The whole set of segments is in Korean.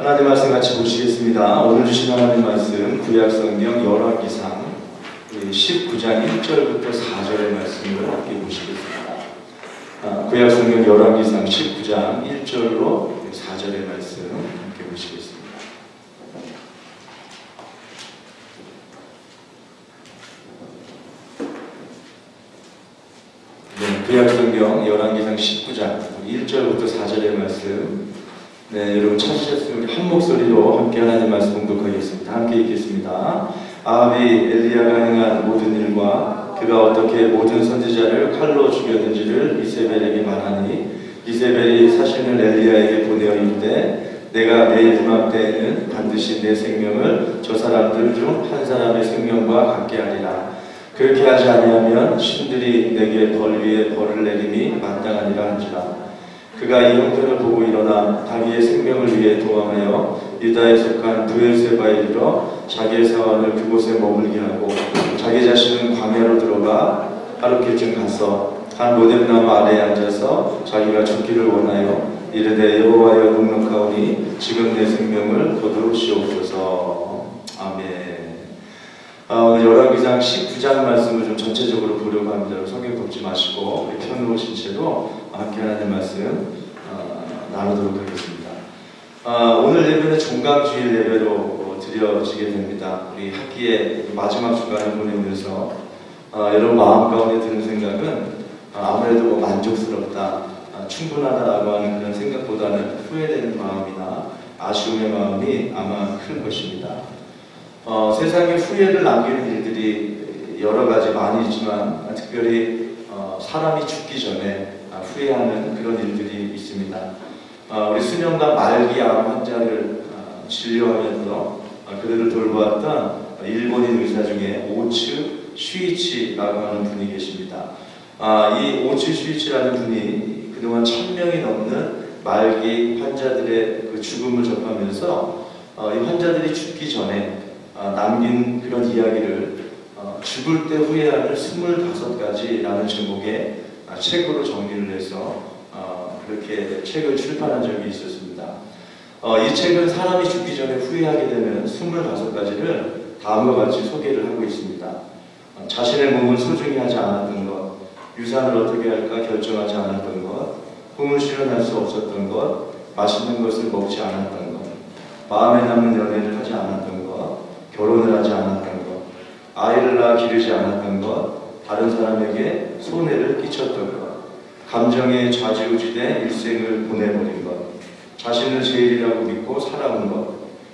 하나님 말씀 같이 보시겠습니다. 오늘 주신 하나님 말씀 구약성경 열왕기상 19장 1절부터 4절의 말씀을 함께 보시겠습니다. 구약성경 열왕기상 19장 1절로 4절의 말씀 함께 보시겠습니다. 구약성경 열왕기상 19장 1절부터 4절의 말씀, 여러분 찾으셨으면 한 목소리로 함께 하나님 말씀 공독하겠습니다. 함께 읽겠습니다. 아합이 엘리야가 행한 모든 일과 그가 어떻게 모든 선지자를 칼로 죽였는지를 이세벨에게 말하니, 이세벨이 사신을 엘리야에게 보내어 이르되 내가 내일 이맘때에는 반드시 내 생명을 저 사람들 중 한 사람의 생명과 같게 하리라. 그렇게 하지 아니하면 신들이 내게 벌 위에 벌을 내림이 마땅하니라 한지라. 그가 이 형편을 보고 일어나 자기의 생명을 위해 도망하여 유다에 속한 브엘세바에 이르러 자기의 사원을 그곳에 머물게 하고 자기 자신은 광야로 들어가 하루킬쯤 가서 한 모뎀나무 아래에 앉아서 자기가 죽기를 원하여 이르되 여호와여 넉넉하오니 지금 내 생명을 거두시옵소서. 아멘. 오늘 열왕기상 19장 말씀을 좀 전체적으로 보려고 합니다. 성경 덮지 마시고 우리 펴놓으신 채로 함께 하나님 말씀 나누도록 하겠습니다. 오늘 예배는 종강주일 예배로 드려지게 됩니다. 우리 학기의 마지막 주간을 보내면서 여러분 마음 가운데 드는 생각은 아무래도 만족스럽다, 충분하다라고 하는 그런 생각보다는 후회되는 마음이나 아쉬움의 마음이 아마 클 것입니다. 세상에 후회를 남기는 일들이 여러 가지 많이 있지만 특별히 사람이 죽기 전에 후회하는 그런 일들이 있습니다. 우리 수년간 말기암 환자를 진료하면서 그들을 돌보았던 일본인 의사 중에 오츠 슈이치라고 하는 분이 계십니다. 이 오츠 슈이치라는 분이 그동안 1000명이 넘는 말기 환자들의 그 죽음을 접하면서 이 환자들이 죽기 전에 남긴 그런 이야기를 죽을 때 후회하는 25가지라는 제목의 책으로 정리를 해서 그렇게 책을 출판한 적이 있었습니다. 이 책은 사람이 죽기 전에 후회하게 되는 25가지를 다음과 같이 소개를 하고 있습니다. 자신의 몸을 소중히 하지 않았던 것, 유산을 어떻게 할까 결정하지 않았던 것, 꿈을 실현할 수 없었던 것, 맛있는 것을 먹지 않았던 것, 마음에 남는 연애를 하지 않았던 것, 결혼을 하지 않았던 것, 아이를 낳아 기르지 않았던 것, 다른 사람에게 손해를 끼쳤던 것, 감정에 좌지우지돼 일생을 보내버린 것, 자신을 제일이라고 믿고 살아온 것,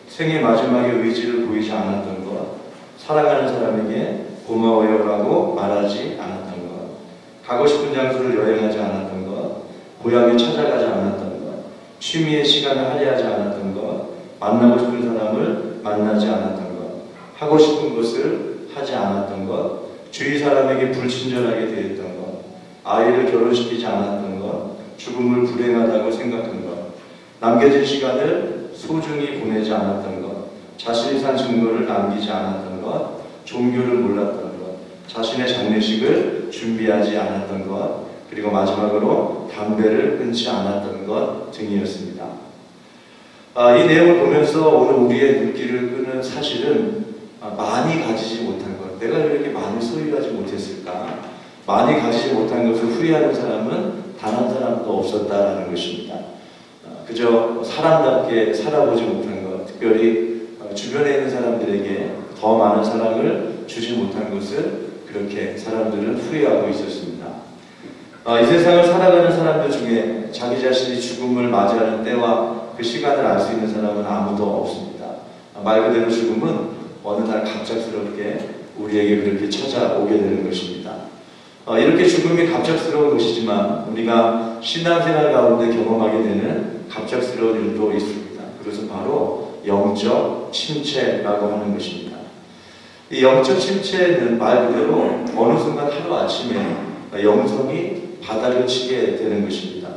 생의 마지막에 의지를 보이지 않았던 것, 사랑하는 사람에게 고마워요라고 말하지 않았던 것, 가고 싶은 장소를 여행하지 않았던 것, 고향에 찾아가지 않았던 것, 취미의 시간을 할애하지 않았던 것, 만나고 싶은 사람을 만나지 않았던 것, 하고 싶은 것을 하지 않았던 것, 주위 사람에게 불친절하게 대했던 것, 아이를 결혼시키지 않았던 것, 죽음을 불행하다고 생각한 것, 남겨진 시간을 소중히 보내지 않았던 것, 자신이 산 증거를 남기지 않았던 것, 종교를 몰랐던 것, 자신의 장례식을 준비하지 않았던 것, 그리고 마지막으로 담배를 끊지 않았던 것 등이었습니다. 이 내용을 보면서 오늘 우리의 눈길을 끄는 사실은 많이 가지지 못한 것, 내가 왜 이렇게 많이 소유하지 못했을까? 많이 가지지 못한 것을 후회하는 사람은 단 한 사람도 없었다라는 것입니다. 그저 사람답게 살아보지 못한 것, 특별히 주변에 있는 사람들에게 더 많은 사랑을 주지 못한 것을 그렇게 사람들은 후회하고 있었습니다. 이 세상을 살아가는 사람들 중에 자기 자신이 죽음을 맞이하는 때와 그 시간을 알 수 있는 사람은 아무도 없습니다. 말 그대로 죽음은 어느 날 갑작스럽게 우리에게 그렇게 찾아오게 되는 것입니다. 이렇게 죽음이 갑작스러운 것이지만 우리가 신앙생활 가운데 경험하게 되는 갑작스러운 일도 있습니다. 그것은 바로 영적 침체라고 하는 것입니다. 이 영적 침체는 말 그대로 어느 순간 하루아침에 영성이 바닥을 치게 되는 것입니다.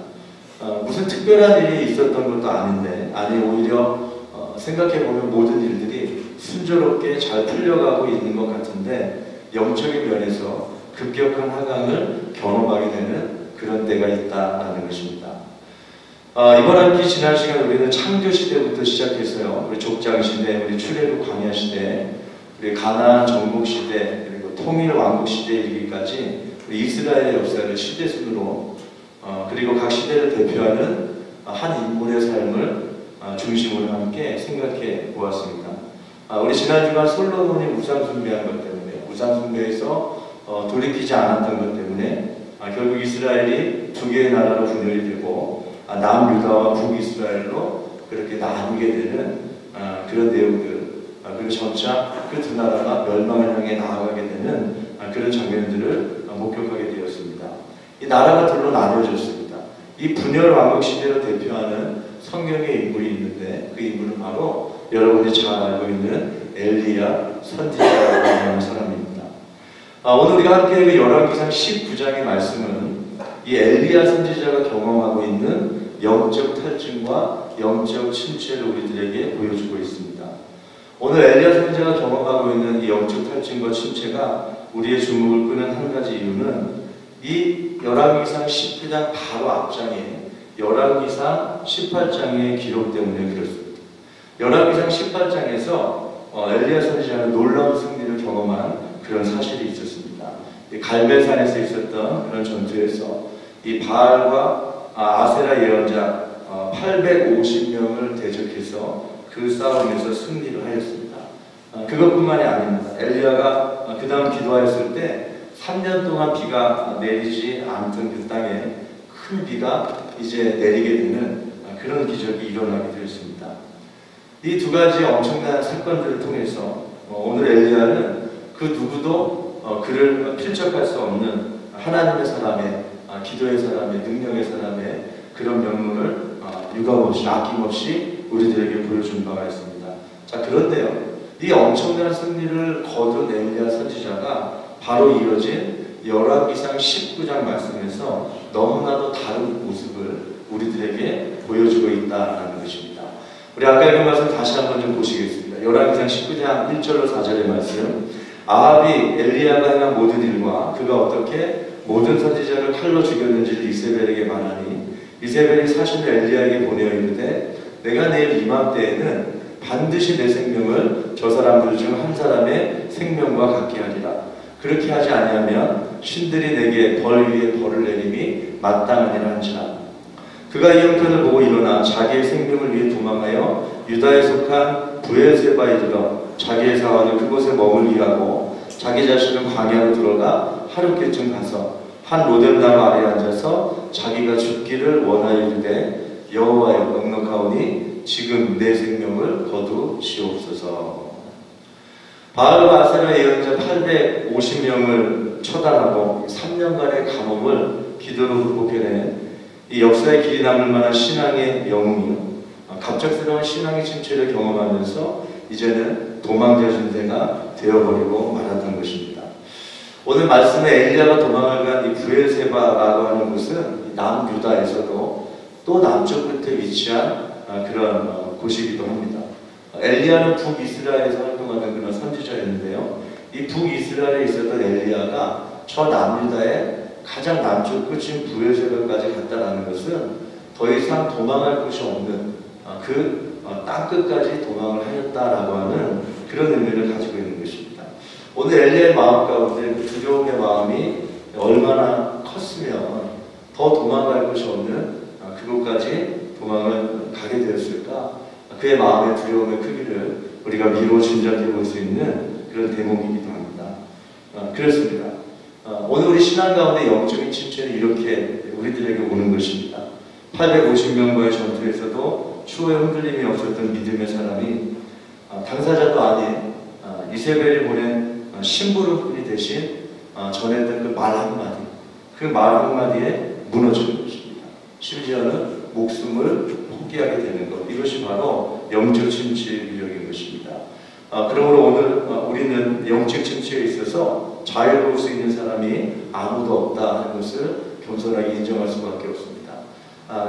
무슨 특별한 일이 있었던 것도 아닌데, 오히려 생각해보면 모든 일들이 순조롭게 잘 풀려가고 있는 것 같은데 영적인 면에서 급격한 하강을 경험하게 되는 그런 때가 있다라는 것입니다. 이번 학기 지난 시간 우리는 창조 시대부터 시작했어요. 우리 족장 시대, 우리 출애굽 광야 시대, 우리 가나안 정복 시대, 그리고 통일 왕국 시대 이르기까지 우리 이스라엘의 역사를 시대순으로 그리고 각 시대를 대표하는 한 인물의 삶을 중심으로 함께 생각해 보았습니다. 우리 지난 주간 솔로몬이 우상 숭배한 것 때문에 우상 숭배에서 돌이키지 않았던 것 때문에 결국 이스라엘이 두 개의 나라로 분열이 되고 남유다와 북이스라엘로 그렇게 나누게 되는 그런 내용들, 그리고 점차 그 두 나라가 멸망을 향해 나아가게 되는 그런 장면들을 목격하게 되었습니다. 이 나라가 둘로 나눠졌습니다. 이 분열 왕국 시대를 대표하는 성경의 인물이 있는데 그 인물은 바로 여러분이 잘 알고 있는 엘리야 선지자라고 하는 사람입니다. 오늘 우리가 함께 그 열왕기상 19장의 말씀은 이 엘리야 선지자가 경험하고 있는 영적 탈증과 영적 침체를 우리들에게 보여주고 있습니다. 오늘 엘리야 선지자가 경험하고 있는 이 영적 탈증과 침체가 우리의 주목을 끄는 한 가지 이유는 이 열왕기상 19장 바로 앞장에 열왕기상 18장의 기록 때문에 그렇습니다. 열왕기상 18장에서 엘리야 선지자는 놀라운 승리를 경험한 그런 사실이 있었습니다. 갈멜산에서 있었던 그런 전투에서 이 바알과 아세라 예언자 850명을 대적해서 그 싸움에서 승리를 하였습니다. 그것뿐만이 아닙니다. 엘리야가 그 다음 기도하였을 때 3년 동안 비가 내리지 않던 그 땅에 큰 비가 이제 내리게 되는 그런 기적이 일어나게 되었습니다. 이 두 가지 엄청난 사건들을 통해서 오늘 엘리야는 그 누구도 그를 필적할 수 없는 하나님의 사람의 기도의 사람의 능력의 사람의 그런 면모를 유감없이 아낌없이 우리들에게 보여준 바가 있습니다. 자, 그런데요, 이 엄청난 승리를 거둔 엘리야 선지자가 바로 이어진 열왕기상 19장 말씀에서 너무나도 다른 모습을 우리들에게 보여주고 있다는 것입니다. 우리 아까 읽은 말씀 다시 한번 좀 보시겠습니다. 열왕기상 19장 1절로 4절의 말씀. 아합이 엘리야가 행한 모든 일과 그가 어떻게 모든 선지자를 칼로 죽였는지를 이세벨에게 말하니 이세벨이 사신을 엘리야에게 보내어 이르되 내가 내일 이맘때에는 반드시 내 생명을 저 사람들 중 한 사람의 생명과 같게 하리라. 그렇게 하지 아니하면 신들이 내게 벌 위에 벌을 내림이 마땅하니라 한지라. 그가 이 형편을 보고 일어나 자기의 생명을 위해 도망하여 유다에 속한 브엘세바에 이르러 자기의 사원을 그곳에 머물게 하고 자기 자신은 광야로 들어가 하룻개쯤 가서 한 로뎀나무 아래에 앉아서 자기가 죽기를 원하여 이르되 여호와여 넉넉하오니 지금 내 생명을 거두시옵소서. 바알과 아세라 예언자 850명을 처단하고 3년간의 감옥을 기도로 극복해낸 이 역사의 길이 남을 만한 신앙의 영웅이요, 갑작스러운 신앙의 침체를 경험하면서 이제는 도망자 존재가 되어버리고 말았던 것입니다. 오늘 말씀에 엘리야가 도망을 간 이 브엘세바라고 하는 곳은 남유다에서도 또 남쪽 끝에 위치한 그런 곳이기도 합니다. 엘리야는 북이스라엘에서 활동하는 그런 선지자였는데요. 이 북이스라엘에 있었던 엘리야가 저 남유다의 가장 남쪽 끝인 브엘세바까지 갔다라는 것은 더 이상 도망할 곳이 없는 그 땅끝까지 도망을 하였다라고 하는 그런 의미를 가지고 있는 것입니다. 오늘 엘리야의 마음 가운데 그 두려움의 마음이 얼마나 컸으면 더 도망갈 곳이 없는 그곳까지 도망을 가게 되었을까? 그의 마음의 두려움의 크기를 우리가 미로 짐작해 볼 수 있는 그런 대목이기도 합니다. 그렇습니다. 오늘 우리 신앙 가운데 영적인 침체는 이렇게 우리들에게 오는 것입니다. 850명과의 전투에서도 추호의 흔들림이 없었던 믿음의 사람이 당사자도 아닌 이세벨이 보낸 심부름꾼이 대신 전했던 그 말 한마디, 그 말 한마디에 무너지는 것입니다. 심지어는 목숨을 포기하게 되는 것, 이것이 바로 영적 침체의 위력인 것입니다. 그러므로 오늘 우리는 영적 침체에 있어서 자유로울 수 있는 사람이 아무도 없다 하는 것을 겸손하게 인정할 수밖에 없습니다.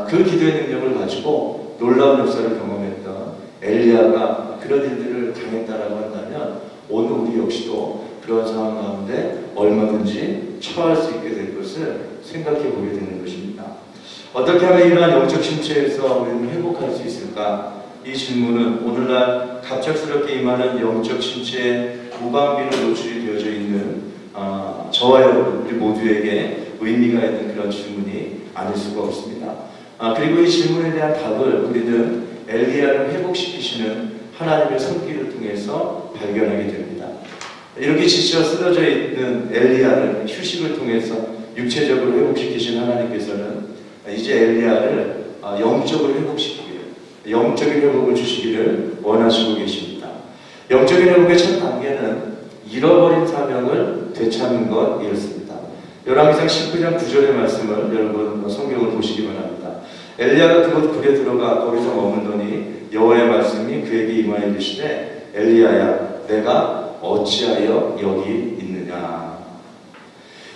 그 기도의 능력을 가지고 놀라운 역사를 경험했던 엘리야가 그런 일들을 당했다라고 한다면 오늘 우리 역시도 그런 상황 가운데 얼마든지 처할 수 있게 될 것을 생각해 보게 되는 것입니다. 어떻게 하면 이러한 영적 침체에서 우리는 회복할 수 있을까? 이 질문은 오늘날 갑작스럽게 임하는 영적 침체에 무방비로 노출이 되어져 있는 저와 여러분, 우리 모두에게 의미가 있는 그런 질문이 아닐 수가 없습니다. 그리고 이 질문에 대한 답을 우리는 엘리야를 회복시키시는 하나님의 손길을 통해서 발견하게 됩니다. 이렇게 지쳐 쓰러져 있는 엘리야를 휴식을 통해서 육체적으로 회복시키신 하나님께서는 이제 엘리야를 영적으로 회복시키기를, 영적인 회복을 주시기를 원하시고 계십니다. 영적인 회복의 첫 단계는 잃어버린 사명을 되찾는 것이었습니다. 열왕기상 19장 9절의 말씀을 여러분 성경을 보시기 바랍니다. 엘리야가 그곳 굴에 들어가 거기서 머물더니 여호와의 말씀이 그에게 임하여 이르시되 엘리야야 내가 어찌하여 여기 있느냐.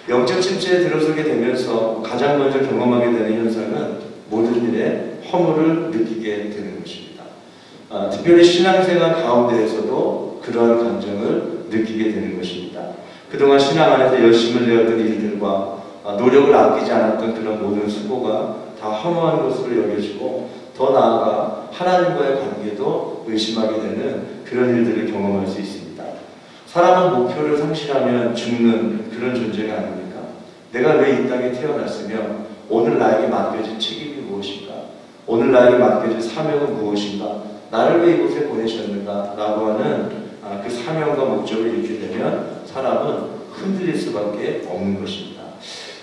영적 침체에 들어서게 되면서 가장 먼저 경험하게 되는 현상은 모든 일에 허물을 느끼게 되는 것입니다. 특별히 신앙생활 가운데에서도 그러한 감정을 느끼게 되는 것입니다. 그동안 신앙 안에서 열심을 내었던 일들과 노력을 아끼지 않았던 그런 모든 수고가 다 허무한 것으로 여겨지고 더 나아가 하나님과의 관계도 의심하게 되는 그런 일들을 경험할 수 있습니다. 사람은 목표를 상실하면 죽는 그런 존재가 아닙니까? 내가 왜 이 땅에 태어났으며 오늘 나에게 맡겨진 책임이 무엇인가? 오늘 나에게 맡겨진 사명은 무엇인가? 나를 왜 이곳에 보내셨는가? 라고 하는 그 사명과 목적을 잃게 되면 사람은 흔들릴 수밖에 없는 것입니다.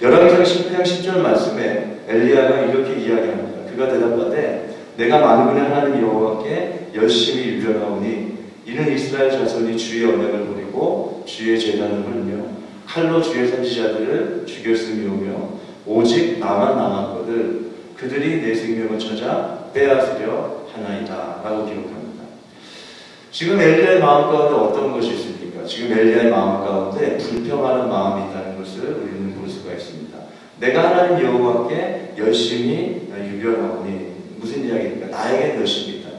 열왕기상 19장 10절 말씀에 엘리야가 이렇게 이야기합니다. 그가 대답하되 내가 만군의 하나님 여호와께 열심히 유별하오니 이는 이스라엘 자손이 주의 언약을 버리고 주의 제단을 헐며 칼로 주의 선지자들을 죽였음이오며 오직 나만 남았거든 그들이 내 생명을 찾아 빼앗으려 하나이다 라고 기록합니다. 지금 엘리야의 마음 가운데 어떤 것이 있습니까? 지금 엘리야의 마음 가운데 불평하는 마음이 있다는 것을 우리는 볼 수가 있습니다. 내가 하나님 여호와께 열심히 유별하오니 무슨 이야기입니까? 나에게 열심히 있다.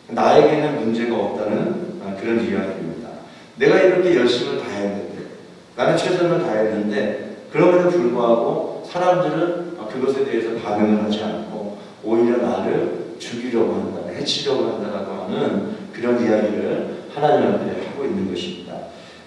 나에게는 문제가 없다는 그런 이야기입니다. 내가 이렇게 열심을 다했는데 나는 최선을 다했는데 그럼에도 불구하고 사람들은 그것에 대해서 반응을 하지 않고 오히려 나를 죽이려고 한다, 해치려고 한다라고 하는 그런 이야기를 하나님한테 하고 있는 것입니다.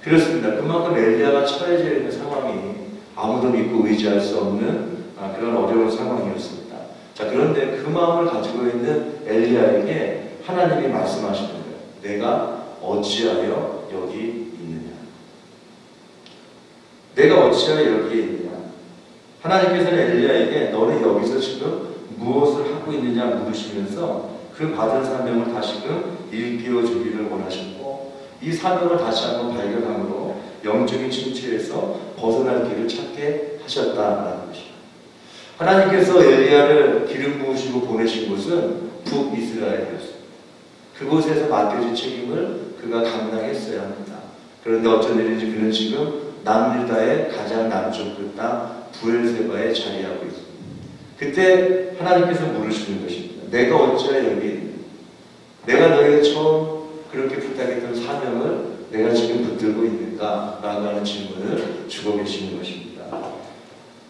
그렇습니다. 그만큼 엘리야가 처해져 있는 상황이 아무도 믿고 의지할 수 없는 그런 어려운 상황이었습니다. 자, 그런데 그 마음을 가지고 있는 엘리야에게 하나님이 말씀하시는 거예요. 내가 어찌하여 여기 있느냐. 내가 어찌하여 여기에 있느냐. 하나님께서는 엘리야에게 너는 여기서 지금 무엇을 하고 있느냐 물으시면서 그 받은 사명을 다시금 일깨워 주기를 원하셨고 이 사명을 다시 한번 발견함으로 영적인 침체에서 벗어날 길을 찾게 하셨다라는 것입니다. 하나님께서 엘리야를 기름 부으시고 보내신 곳은 북이스라엘이었습니다. 그곳에서 맡겨진 책임을 그가 감당했어야 합니다. 그런데 어쩐 일인지 그는 지금 남유다의 가장 남쪽 끝 땅 부엘세바에 자리하고 있습니다. 그때 하나님께서 물으시는 것입니다. 내가 어찌하여 여기 있느냐? 내가 너에게 처음 그렇게 부탁했던 사명을 내가 지금 붙들고 있는가? 라고 하는 질문을 주고 계시는 것입니다.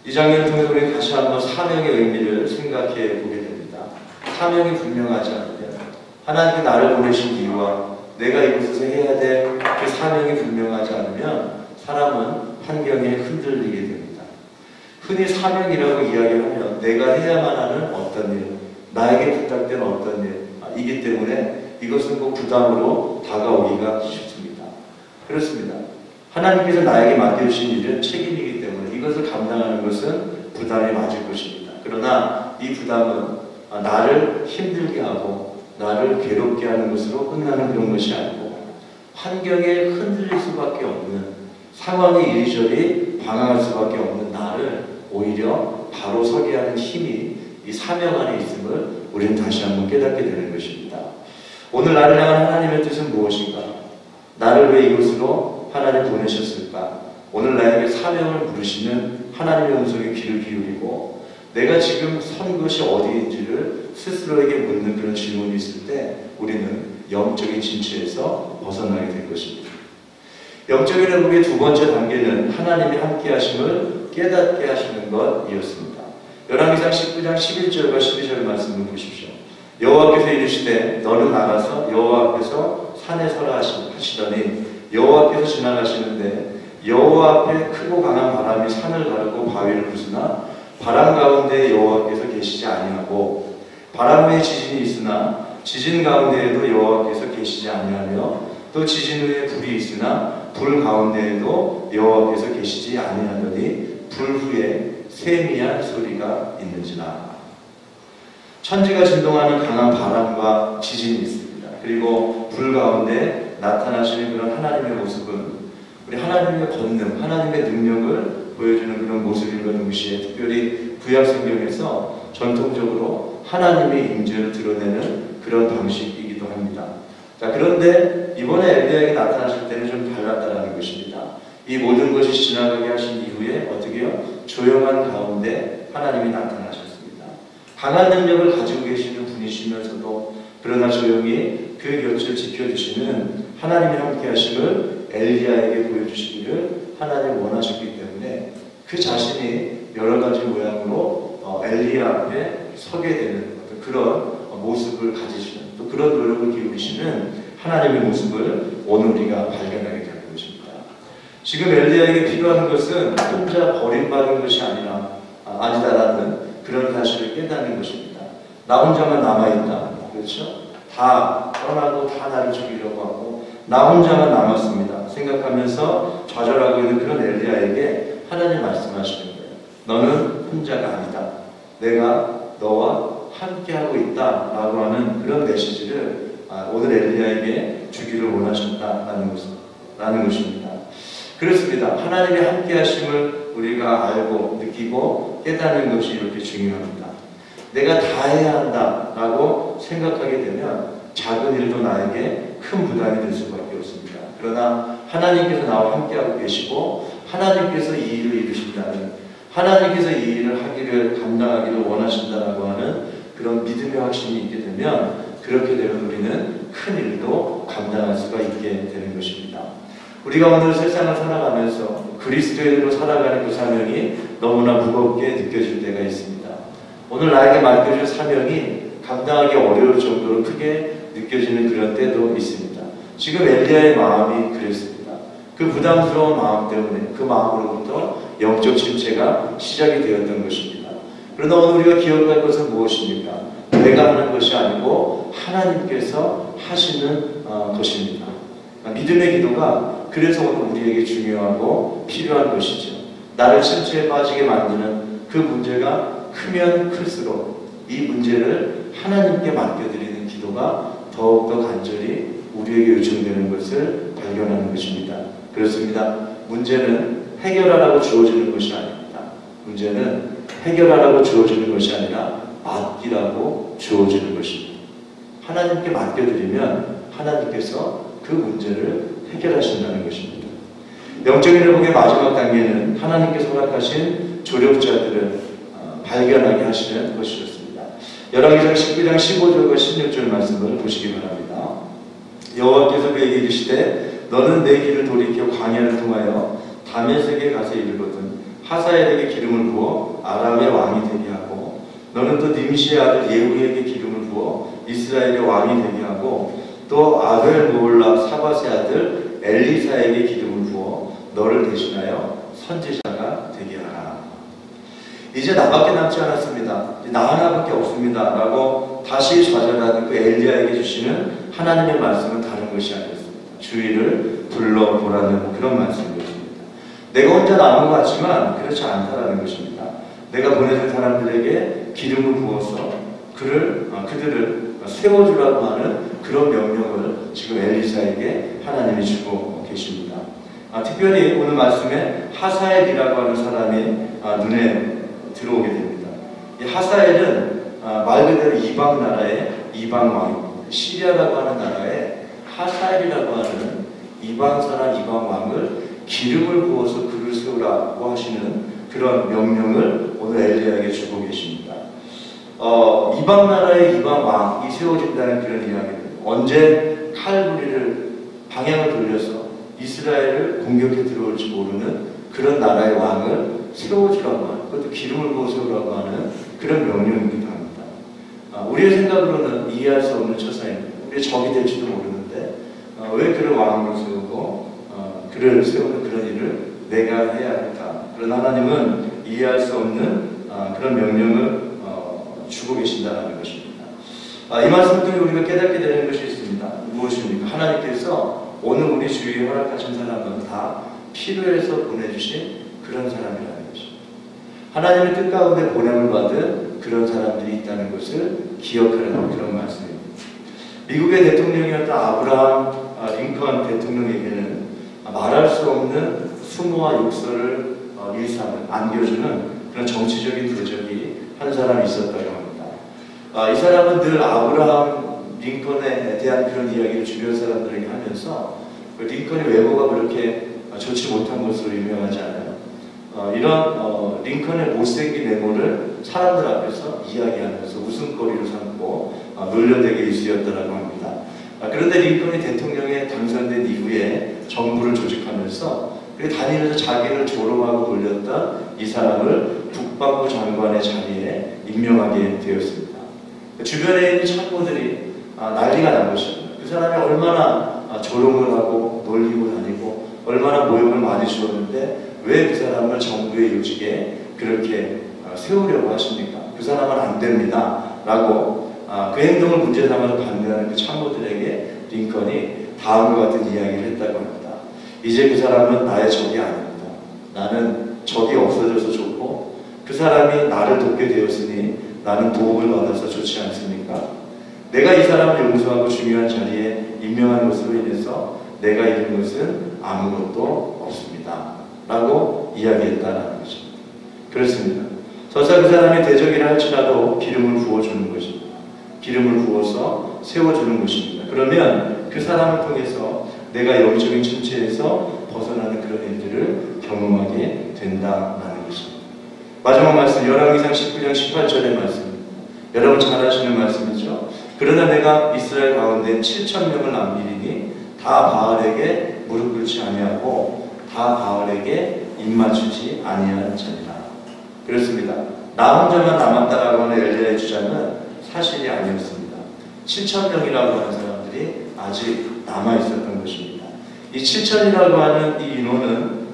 이 장면을 통해서 우리 다시 한번 사명의 의미를 생각해 보게 됩니다. 사명이 분명하지 않으면 하나님께 나를 보내신 이유와 내가 이곳에서 해야 될 그 사명이 분명하지 않으면 사람은 환경에 흔들리게 됩니다. 흔히 사명이라고 이야기하면 내가 해야만 하는 어떤 일, 나에게 부탁된 어떤 일이기 때문에 이것은 꼭 부담으로 다가오기가 쉽습니다. 그렇습니다. 하나님께서 나에게 맡겨주신 일은 책임이기 때문에 이것을 감당하는 것은 부담이 맞을 것입니다. 그러나 이 부담은 나를 힘들게 하고 나를 괴롭게 하는 것으로 끝나는 그런 것이 아니고 환경에 흔들릴 수밖에 없는 상황이 이리저리 방황할 수밖에 없는 나를 오히려 바로 서게 하는 힘이 이 사명 안에 있음을 우리는 다시 한번 깨닫게 되는 것입니다. 오늘 나를 향한 하나님의 뜻은 무엇인가? 나를 왜 이곳으로 하나님 보내셨을까? 오늘 나에게 사명을 부르시는 하나님의 음성에 귀를 기울이고 내가 지금 선 것이 어디인지를 스스로에게 묻는 그런 질문이 있을 때 우리는 영적인 침체에서 벗어나게 될 것입니다. 영적인 회복의 두 번째 단계는 하나님이 함께 하심을 깨닫게 하시는 것이었습니다. 열왕기상 19장 11절과 12절 말씀을 보십시오. 여호와께서 이르시되 너는 나가서 여호와 앞에서 산에 서라 하시더니 여호와께서 지나가시는데 여호와 앞에 크고 강한 바람이 산을 가르고 바위를 부수나 바람 가운데 여호와께서 계시지 아니하고 바람 외에 지진이 있으나 지진 가운데에도 여호와께서 계시지 아니하며 또 지진 후에 불이 있으나 불 가운데에도 여호와께서 계시지 아니하더니 불 후에 세미한 소리가 있는지라. 천지가 진동하는 강한 바람과 지진이 있습니다. 그리고 불 가운데 나타나시는 그런 하나님의 모습은 우리 하나님의 권능, 하나님의 능력을 보여주는 그런 모습인 것 동시에 특별히 구약 성경에서 전통적으로 하나님의 임재를 드러내는 그런 방식이기도 합니다. 자, 그런데 이번에 엘리야에게 나타나실 때는 좀 달랐다는 것입니다. 이 모든 것이 지나가게 하신 이후에 어떻게 해요? 조용한 가운데 하나님이 나타나셨습니다. 강한 능력을 가지고 계시는 분이시면서도 그러나 조용히 그 곁을 지켜주시는 하나님의 함께 하심을 엘리야에게 보여주시기를 하나님이 원하셨기 때문에 그 자신이 여러 가지 모양으로 엘리야 앞에 서게 되는 그런 모습을 가지시는 또 그런 노력을 기울이시는 하나님의 모습을 오늘 우리가 발견하게 되는 것입니다. 지금 엘리야에게 필요한 것은 혼자 버림받은 것이 아니다라는 그런 사실을 깨닫는 것입니다. 나 혼자만 남아있다. 그렇죠? 다 떠나고 다 나를 죽이려고 하고 나 혼자만 남았습니다 생각하면서 좌절하고 있는 그런 엘리야에게 하나님 말씀하시는 거예요. 너는 혼자가 아니다. 내가 너와 함께하고 있다라고 하는 그런 메시지를 오늘 엘리야에게 주기를 원하셨다라는 것입니다. 그렇습니다. 하나님의 함께하심을 우리가 알고 느끼고 깨닫는 것이 이렇게 중요합니다. 내가 다 해야 한다라고 생각하게 되면 작은 일도 나에게 큰 부담이 될 수밖에 없습니다. 그러나 하나님께서 나와 함께하고 계시고 하나님께서 이 일을 이루신다는 하나님께서 이 일을 감당하기를 원하신다라고 하는 그런 믿음의 확신이 있게 되면 그렇게 되면 우리는 큰 일도 감당할 수가 있게 되는 것입니다. 우리가 오늘 세상을 살아가면서 그리스도인으로 살아가는 그 사명이 너무나 무겁게 느껴질 때가 있습니다. 오늘 나에게 맡겨진 사명이 감당하기 어려울 정도로 크게 느껴지는 그런 때도 있습니다. 지금 엘리야의 마음이 그랬습니다. 그 부담스러운 마음 때문에 그 마음으로부터 영적 침체가 시작이 되었던 것입니다. 그러나 오늘 우리가 기억할 것은 무엇입니까? 내가 하는 것이 아니고 하나님께서 하시는 것입니다. 믿음의 기도가 그래서 오늘 우리에게 중요하고 필요한 것이죠. 나를 침체에 빠지게 만드는 그 문제가 크면 클수록 이 문제를 하나님께 맡겨드리는 기도가 더욱더 간절히 우리에게 요청되는 것을 발견하는 것입니다. 그렇습니다. 문제는 해결하라고 주어지는 것이 아닙니다. 문제는 해결하라고 주어지는 것이 아니라 맡기라고 주어지는 것입니다. 하나님께 맡겨드리면 하나님께서 그 문제를 해결하신다는 것입니다. 영적인 회복의 마지막 단계는 하나님께서 허락하신 조력자들을 발견하게 하시는 것이었습니다. 열왕기상 19장 15절과 16절 말씀을 보시기 바랍니다. 여호와께서 그에게 이르시되 너는 내 길을 돌이켜 광야를 통하여 다메섹에 가서 이르거든 하사엘에게 기름을 부어 아람의 왕이 되게 하고 너는 또 님시의 아들 예후에게 기름을 부어 이스라엘의 왕이 되게 하고 또 아벨 모올라 사밧의 아들 엘리사에게 기름을 부어 너를 대신하여 선지자가 되게 하라. 이제 나밖에 남지 않았습니다. 나 하나밖에 없습니다. 라고 다시 좌절하는 그 엘리야에게 주시는 하나님의 말씀은 다른 것이 아니었습니다. 주위를 둘러보라는 그런 말씀이었습니다. 내가 혼자 남은 것 같지만 그렇지 않다라는 것입니다. 내가 보내준 사람들에게 기름을 부어서 그들을 세워주라고 하는 그런 명령을 지금 엘리사에게 하나님이 주고 계십니다. 특별히 오늘 말씀에 하사엘이라고 하는 사람이 눈에 들어오게 됩니다. 이 하사엘은 말 그대로 이방 나라의 이방 왕입니다. 시리아라고 하는 나라에 하사엘이라고 하는 이방 사람 이방 왕을 기름을 부어서 그를 세우라고 하시는 그런 명령을 오늘 엘리야에게 주고 계십니다. 이방 나라의 이방 왕이 세워진다는 그런 이야기입니다. 언제 칼부리를 방향을 돌려서 이스라엘을 공격해 들어올지 모르는 그런 나라의 왕을 세워주라고 하는 그것도 기름을 부어 세우라고 하는 그런 명령이기도 합니다. 우리의 생각으로는 이해할 수 없는 처사입니다. 우리의 적이 될지도 모르는데 왜 그런 왕을 세우고 그를 세우는 그런 일을 내가 해야 할까? 그러나 하나님은 이해할 수 없는 그런 명령을 주고 계신다는 것입니다. 이 말씀 통해 우리가 깨닫게 되는 것이 있습니다. 무엇입니까? 하나님께서 오늘 우리 주위에 허락하신 사람은 다 필요해서 보내주신 그런 사람이라는 것입니다. 하나님의 뜻 가운데 보냄을 받은 그런 사람들이 있다는 것을 기억하라는 그런 말씀입니다. 미국의 대통령이었던 아브라함 링컨 대통령에게는 말할 수 없는 수모와 욕설을 일상을 안겨주는 그런 정치적인 대적이 한 사람이 있었다고 합니다. 이 사람은 늘 아브라함 링컨에 대한 그런 이야기를 주변 사람들에게 하면서 링컨의 외모가 그렇게 좋지 못한 것으로 유명하지 않아요. 이런 링컨의 못생긴 외모를 사람들 앞에서 이야기하면서 웃음거리로 삼고 놀려대게 일쑤였다고 합니다. 그런데 링컨이 대통령에 당선된 이후에 정부를 조직하면서 다니면서 자기를 조롱하고 놀렸던 이 사람을 국방부 장관의 자리에 임명하게 되었습니다. 주변에 있는 참모들이 난리가 난 것입니다. 그 사람이 얼마나 조롱을 하고 놀리고 다니고 얼마나 모욕을 많이 주었는데 왜 그 사람을 정부의 요직에 그렇게 세우려고 하십니까? 그 사람은 안 됩니다. 라고 그 행동을 문제 삼아서 반대하는 그 참모들에게 링컨이 다음과 같은 이야기를 했다고 합니다. 이제 그 사람은 나의 적이 아닙니다. 나는 적이 없어져서 좋고 그 사람이 나를 돕게 되었으니 나는 도움을 받아서 좋지 않습니까? 내가 이 사람을 용서하고 중요한 자리에 임명한 것으로 인해서 내가 잃은 것은 아무것도 없습니다. 라고 이야기했다는 것입니다. 그렇습니다. 설사 그 사람이 대적이라 할지라도 기름을 부어주는 것입니다. 기름을 부어서 세워주는 것입니다. 그러면 그 사람을 통해서 내가 영적인 침체에서 벗어나는 그런 일들을 경험하게 된다는 것입니다. 마지막 말씀 열왕기상 19장 18절의 말씀입니다. 여러분 잘 아시는 말씀이죠. 그러나 내가 이스라엘 가운데 7,000명을 남기리니 다 바알에게 무릎 꿇지 아니하고 다 바알에게 입맞추지 아니하는 자니라. 그렇습니다. 나 혼자만 남았다라고 하는 엘리야의 주장은 사실이 아니었습니다. 7,000명이라고 하는 사람들이 아직 남아있었던 것입니다. 이 7,000이라고 하는 이 인원은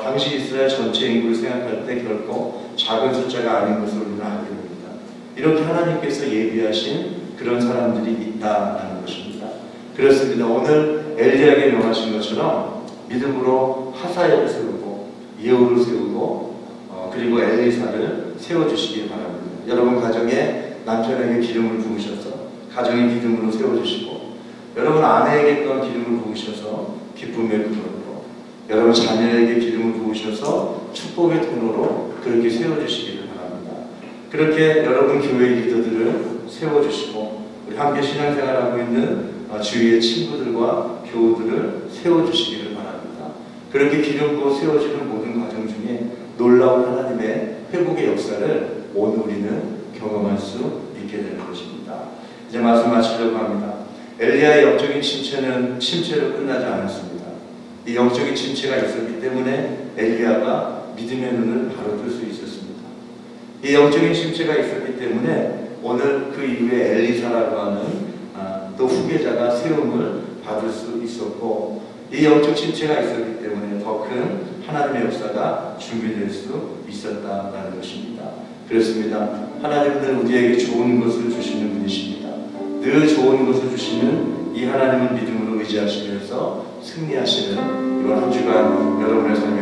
당시 이스라엘 전체 인구를 생각할 때 결코 작은 숫자가 아닌 것으로 우리는 알게 됩니다. 이렇게 하나님께서 예비하신 그런 사람들이 있다는 것입니다. 그렇습니다. 오늘 엘리야에게 명하신 것처럼 믿음으로 하사엘을 세우고 예후를 세우고 그리고 엘리사를 세워주시기 바랍니다. 여러분 가정에 남편에게 기름을 부으셔서 가정의 믿음으로 세워주시고 여러분 아내에게 또한 기름을 부으셔서 기쁨의 통로로 여러분 자녀에게 기름을 부으셔서 축복의 통로로 그렇게 세워주시기를 바랍니다. 그렇게 여러분 교회 리더들을 세워주시고 우리 함께 신앙생활하고 있는 주위의 친구들과 교우들을 세워주시기를 바랍니다. 그렇게 기름 부어 세워지는 모든 과정 중에 놀라운 하나님의 회복의 역사를 오늘 우리는 경험할 수 있게 되는 것입니다. 이제 말씀 마치려고 합니다. 엘리야의 영적인 침체는 침체로 끝나지 않았습니다. 이 영적인 침체가 있었기 때문에 엘리야가 믿음의 눈을 바로 뜰 수 있었습니다. 이 영적인 침체가 있었기 때문에 오늘 그 이후에 엘리사라고 하는 또 후계자가 세움을 받을 수 있었고 이 영적 침체가 있었기 때문에 더 큰 하나님의 역사가 준비될 수 있었다는 것입니다. 그렇습니다. 하나님은 우리에게 좋은 것을 주시는 분이십니다. 늘 좋은 것을 주시는 이 하나님을 믿음으로 의지하시면서 승리하시는 이번 한 주간 여러분의 삶에